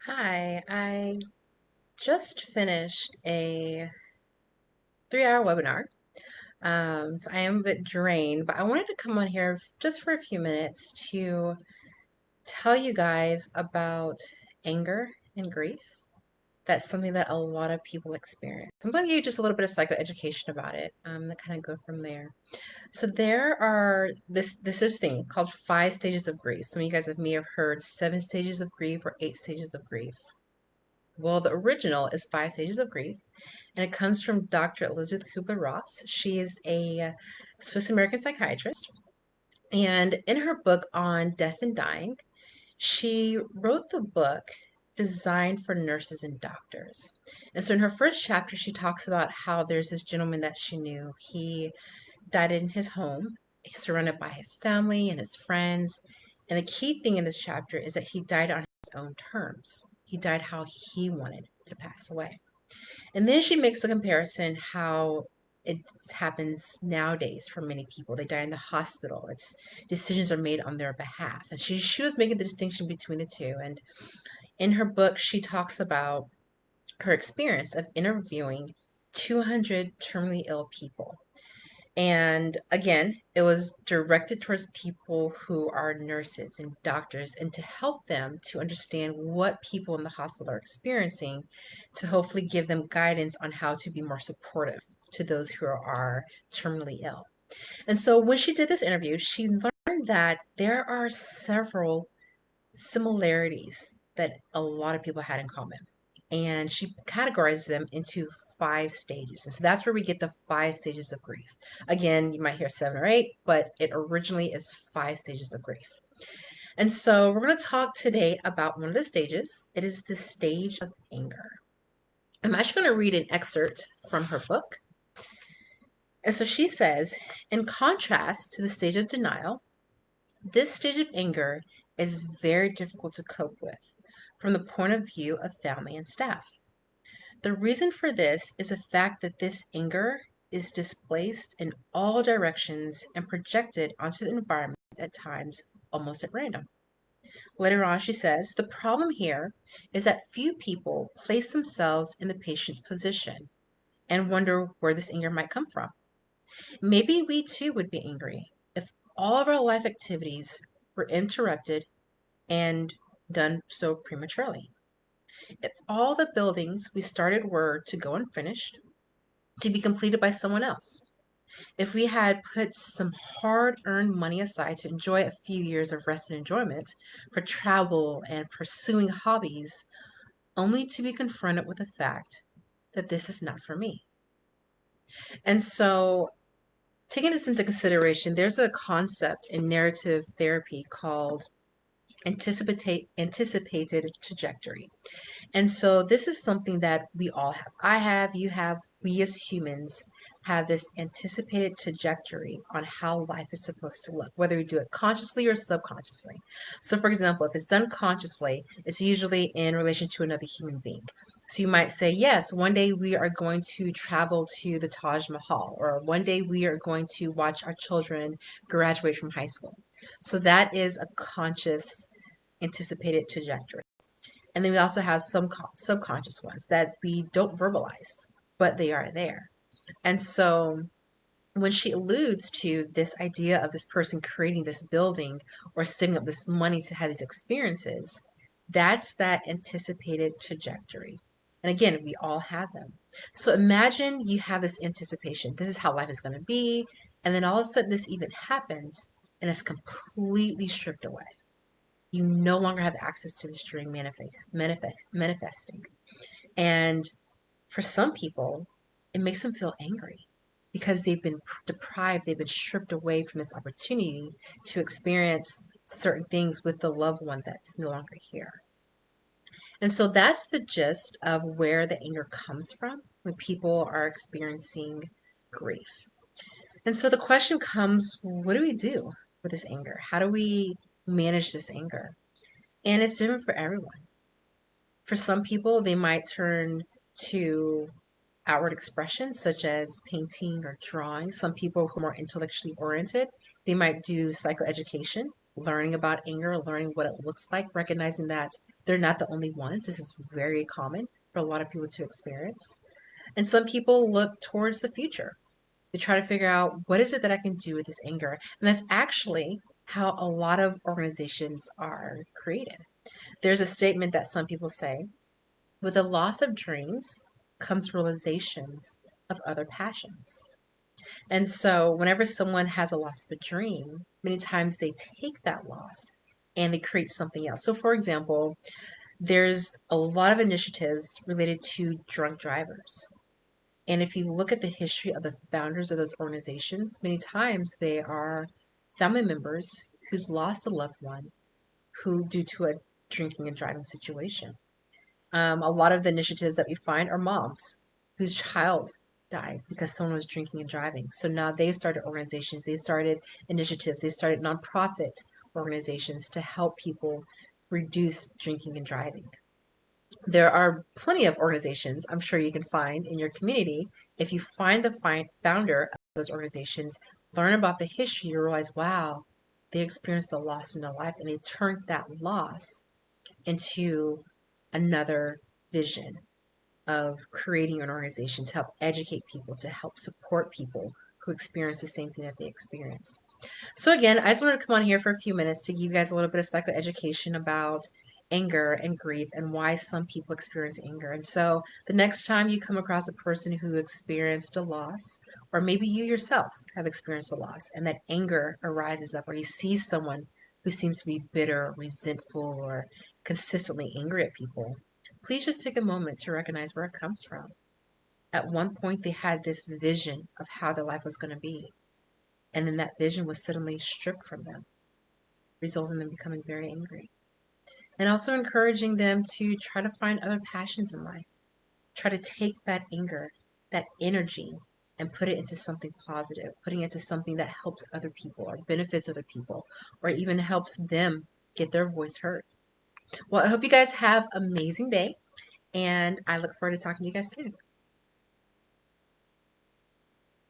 Hi, I just finished a 3-hour webinar. So I am a bit drained, but I wanted to come on here just for a few minutes to tell you guys about anger and grief. That's something that a lot of people experience. I'm going to give you just a little bit of psychoeducation about it, to kind of go from there. So there are this thing called 5 stages of grief. Some of you guys may have heard 7 stages of grief or 8 stages of grief. Well, the original is 5 Stages of Grief, and it comes from Dr. Elizabeth Kubler-Ross. She is a Swiss American psychiatrist, and in her book on death and dying, she wrote the book designed for nurses and doctors. And so in her first chapter, she talks about how there's this gentleman that she knew. He died in his home, surrounded by his family and his friends. And the key thing in this chapter is that he died on his own terms. He died how he wanted to pass away. And then she makes the comparison how it happens nowadays for many people. They die in the hospital. It's decisions are made on their behalf. And she was making the distinction between the two. And in her book, she talks about her experience of interviewing 200 terminally ill people. And again, it was directed towards people who are nurses and doctors and to help them to understand what people in the hospital are experiencing to hopefully give them guidance on how to be more supportive to those who are terminally ill. And so when she did this interview, she learned that there are several similarities that a lot of people had in common. And she categorized them into 5 stages. And so that's where we get the 5 stages of grief. Again, you might hear 7 or 8, but it originally is 5 stages of grief. And so we're going to talk today about one of the stages. It is the stage of anger. I'm actually going to read an excerpt from her book. And so she says, in contrast to the stage of denial, this stage of anger is very difficult to cope with from the point of view of family and staff. The reason for this is the fact that this anger is displaced in all directions and projected onto the environment at times almost at random. Later on, she says, the problem here is that few people place themselves in the patient's position and wonder where this anger might come from. Maybe we too would be angry if all of our life activities were interrupted and done so prematurely. If all the buildings we started were to go unfinished, to be completed by someone else, if we had put some hard earned money aside to enjoy a few years of rest and enjoyment for travel and pursuing hobbies, only to be confronted with the fact that this is not for me. And so, taking this into consideration, there's a concept in narrative therapy called anticipated trajectory. And so this is something that we all have. I have, you have, we as humans have this anticipated trajectory on how life is supposed to look, whether we do it consciously or subconsciously. So, for example, if it's done consciously, it's usually in relation to another human being. So you might say, yes, one day we are going to travel to the Taj Mahal, or one day we are going to watch our children graduate from high school. So that is a conscious anticipated trajectory. And then we also have some subconscious ones that we don't verbalize, but they are there. And so when she alludes to this idea of this person creating this building or saving up this money to have these experiences, that's that anticipated trajectory. And again, we all have them. So imagine you have this anticipation. This is how life is going to be. And then all of a sudden, this event happens and it's completely stripped away. You no longer have access to this dream manifesting. And for some people, it makes them feel angry because they've been deprived, they've been stripped away from this opportunity to experience certain things with the loved one that's no longer here. And so that's the gist of where the anger comes from when people are experiencing grief. And so the question comes, what do we do with this anger? How do we manage this anger? And it's different for everyone. For some people, they might turn to outward expressions such as painting or drawing. Some people who are more intellectually oriented, they might do psychoeducation. learning about anger, learning what it looks like, recognizing that they're not the only ones. This is very common for a lot of people to experience. And some people look towards the future. They try to figure out what is it that I can do with this anger. And that's actually how a lot of organizations are created. There's a statement that some people say, with the loss of dreams comes realizations of other passions. And so, whenever someone has a loss of a dream, many times they take that loss and they create something else. So, for example, there's a lot of initiatives related to drunk drivers. And if you look at the history of the founders of those organizations, many times they are family members who's lost a loved one who, due to a drinking and driving situation. A lot of the initiatives that we find are moms whose child died because someone was drinking and driving. So now they started organizations, they started initiatives, they started nonprofit organizations to help people reduce drinking and driving. There are plenty of organizations I'm sure you can find in your community. If you find the founder of those organizations, learn about the history, you realize, wow, they experienced a loss in their life and they turned that loss into another vision of creating an organization to help educate people, to help support people who experience the same thing that they experienced. So again, I just wanted to come on here for a few minutes to give you guys a little bit of psychoeducation about anger and grief and why some people experience anger. And so the next time you come across a person who experienced a loss, or maybe you yourself have experienced a loss, and that anger arises up, or you see someone who seems to be bitter, resentful, or consistently angry at people, please just take a moment to recognize where it comes from. At one point, they had this vision of how their life was going to be, and then that vision was suddenly stripped from them, resulting in them becoming very angry. And also encouraging them to try to find other passions in life. Try to take that anger, that energy, and put it into something positive, putting it into something that helps other people or benefits other people, or even helps them get their voice heard. Well, I hope you guys have an amazing day, and I look forward to talking to you guys soon.